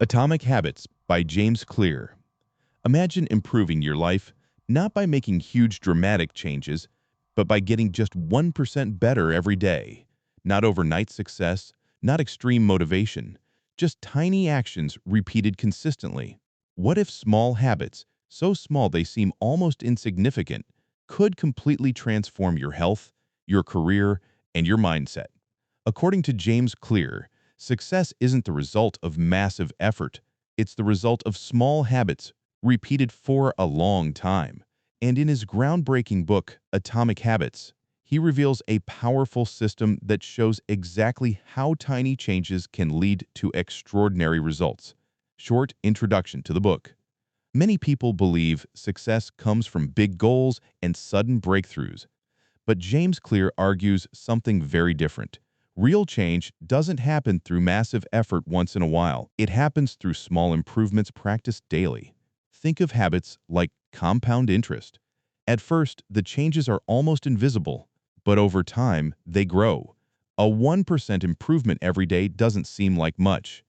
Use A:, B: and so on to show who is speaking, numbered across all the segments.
A: Atomic Habits by James Clear. Imagine improving your life not by making huge dramatic changes, but by getting just 1% better every day. Not overnight success, not extreme motivation, just tiny actions repeated consistently. What if small habits, so small they seem almost insignificant, could completely transform your health, your career, and your mindset? According to James Clear, success isn't the result of massive effort. It's the result of small habits repeated for a long time. And in his groundbreaking book, Atomic Habits, he reveals a powerful system that shows exactly how tiny changes can lead to extraordinary results. Short introduction to the book. Many people believe success comes from big goals and sudden breakthroughs. But James Clear argues something very different. Real change doesn't happen through massive effort once in a while. It happens through small improvements practiced daily. Think of habits like compound interest. At first, the changes are almost invisible, but over time, they grow. A 1% improvement every day doesn't seem like much.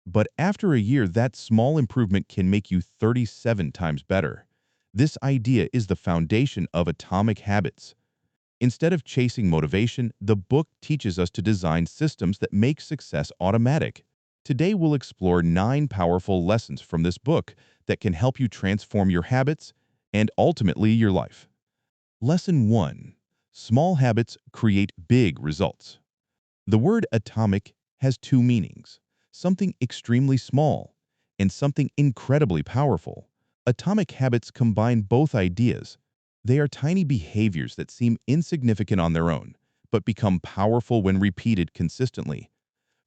A: But after a year, that small improvement can make you 37 times better. This idea is the foundation of atomic habits. Instead of chasing motivation, the book teaches us to design systems that make success automatic. Today, we'll explore 9 powerful lessons from this book that can help you transform your habits and ultimately your life. Lesson 1. Small habits create big results. The word atomic has 2 meanings: something extremely small and something incredibly powerful. Atomic habits combine both ideas. They are tiny behaviors that seem insignificant on their own, but become powerful when repeated consistently.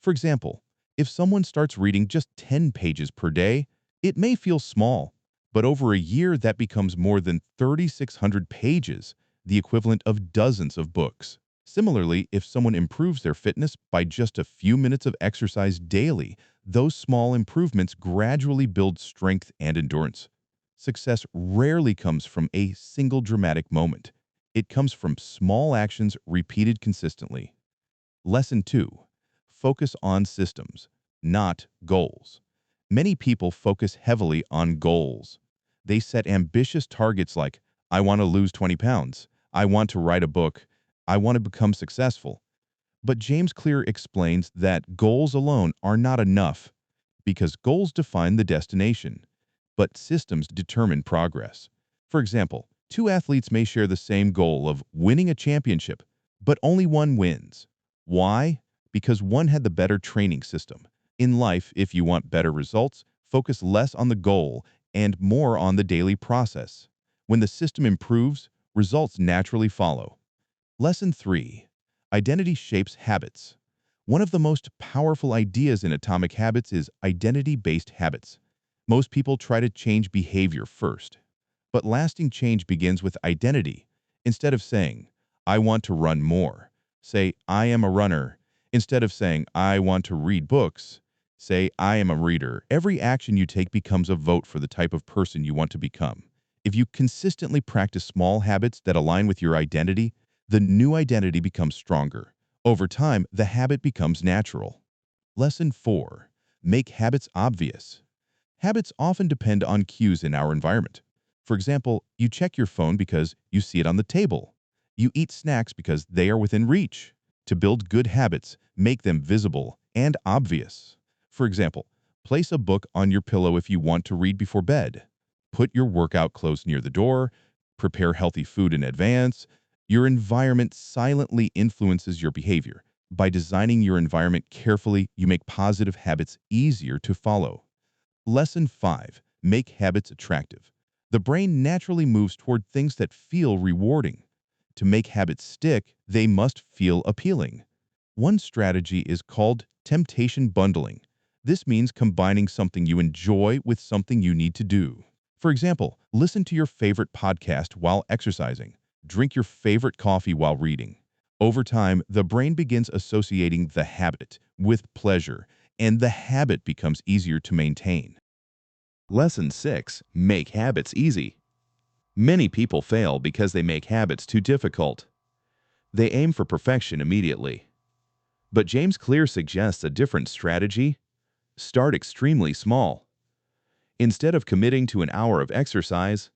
A: For example, if someone starts reading just 10 pages per day, it may feel small, but over a year that becomes more than 3,600 pages, the equivalent of dozens of books. Similarly, if someone improves their fitness by just a few minutes of exercise daily, those small improvements gradually build strength and endurance. Success rarely comes from a single dramatic moment. It comes from small actions repeated consistently. Lesson 2. Focus on systems, not goals. Many people focus heavily on goals. They set ambitious targets like, I want to lose 20 pounds, I want to write a book, I want to become successful. But James Clear explains that goals alone are not enough because goals define the destination, but systems determine progress. For example, 2 athletes may share the same goal of winning a championship, but only one wins. Why? Because one had the better training system. In life, if you want better results, focus less on the goal and more on the daily process. When the system improves, results naturally follow. Lesson 3. Identity shapes habits. One of the most powerful ideas in Atomic Habits is identity-based habits. Most people try to change behavior first, but lasting change begins with identity. Instead of saying, I want to run more, say, I am a runner. Instead of saying, I want to read books, say, I am a reader. Every action you take becomes a vote for the type of person you want to become. If you consistently practice small habits that align with your identity, the new identity becomes stronger. Over time, the habit becomes natural. Lesson 4. Make habits obvious. Habits often depend on cues in our environment. For example, you check your phone because you see it on the table. You eat snacks because they are within reach. To build good habits, make them visible and obvious. For example, place a book on your pillow if you want to read before bed. Put your workout clothes near the door. Prepare healthy food in advance. Your environment silently influences your behavior. By designing your environment carefully, you make positive habits easier to follow. Lesson 5. Make habits attractive. The brain naturally moves toward things that feel rewarding. To make habits stick, they must feel appealing. One strategy is called temptation bundling. This means combining something you enjoy with something you need to do. For example, listen to your favorite podcast while exercising. Drink your favorite coffee while reading. Over time, the brain begins associating the habit with pleasure, and the habit becomes easier to maintain. Lesson 6. Make habits easy. Many people fail because they make habits too difficult. They aim for perfection immediately. But James Clear suggests a different strategy. Start extremely small. Instead of committing to an hour of exercise,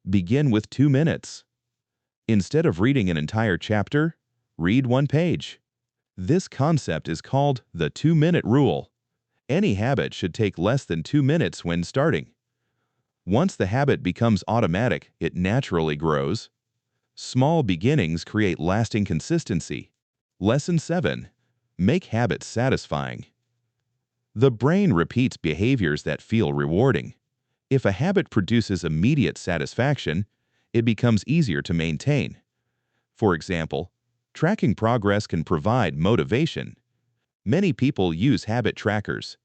A: begin with 2 minutes. Instead of reading an entire chapter, read 1 page. This concept is called the 2-minute rule. Any habit should take less than 2 minutes when starting. Once the habit becomes automatic, it naturally grows. Small beginnings create lasting consistency. Lesson 7. Make habits satisfying. The brain repeats behaviors that feel rewarding. If a habit produces immediate satisfaction, it becomes easier to maintain. For example, tracking progress can provide motivation. Many people use habit trackers,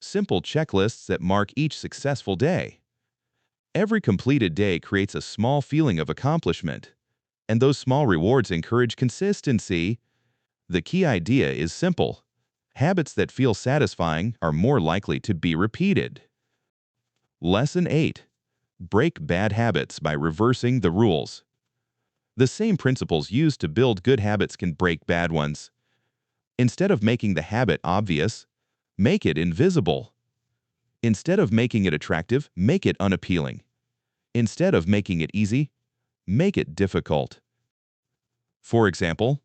A: simple checklists that mark each successful day. Every completed day creates a small feeling of accomplishment, and those small rewards encourage consistency. The key idea is simple. Habits that feel satisfying are more likely to be repeated. Lesson 8. Break bad habits by reversing the rules. The same principles used to build good habits can break bad ones. Instead of making the habit obvious, make it invisible. Instead of making it attractive, make it unappealing. Instead of making it easy, make it difficult. For example,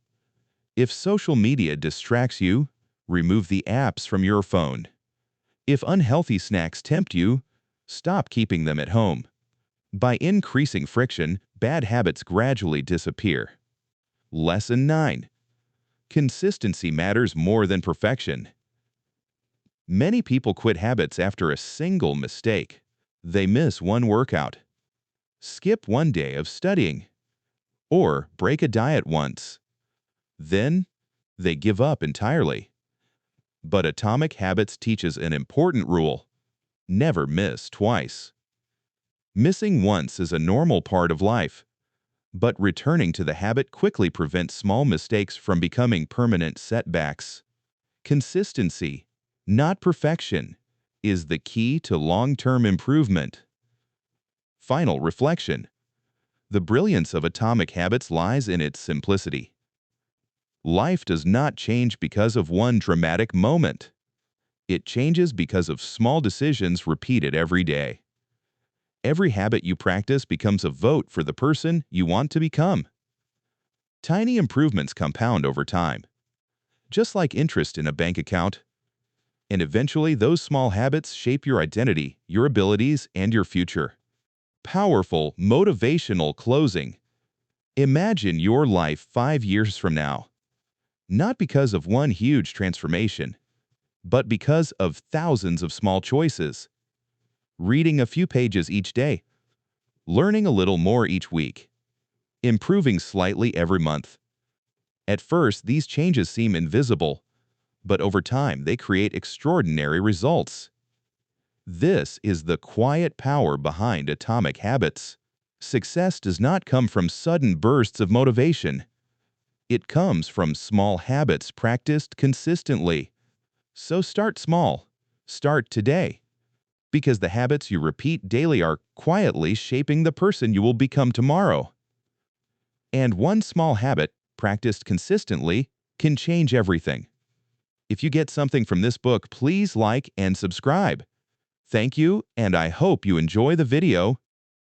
A: if social media distracts you, remove the apps from your phone. If unhealthy snacks tempt you, stop keeping them at home. By increasing friction, bad habits gradually disappear. Lesson 9. Consistency matters more than perfection. Many people quit habits after a single mistake. They miss one workout, skip one day of studying, or break a diet once. Then, they give up entirely. But Atomic Habits teaches an important rule: never miss twice. Missing once is a normal part of life, but returning to the habit quickly prevents small mistakes from becoming permanent setbacks. Consistency, not perfection, is the key to long-term improvement. Final reflection. The brilliance of Atomic Habits lies in its simplicity. Life does not change because of one dramatic moment. It changes because of small decisions repeated every day. Every habit you practice becomes a vote for the person you want to become. Tiny improvements compound over time, just like interest in a bank account. And eventually, those small habits shape your identity, your abilities, and your future. Powerful, motivational closing. Imagine your life 5 years from now. Not because of one huge transformation, but because of thousands of small choices. Reading a few pages each day, learning a little more each week, improving slightly every month. At first, these changes seem invisible, but over time they create extraordinary results. This is the quiet power behind Atomic Habits. Success does not come from sudden bursts of motivation. It comes from small habits practiced consistently. So start small. Start today. Because the habits you repeat daily are quietly shaping the person you will become tomorrow. And one small habit, practiced consistently, can change everything. If you get something from this book, please like and subscribe. Thank you, and I hope you enjoy the video.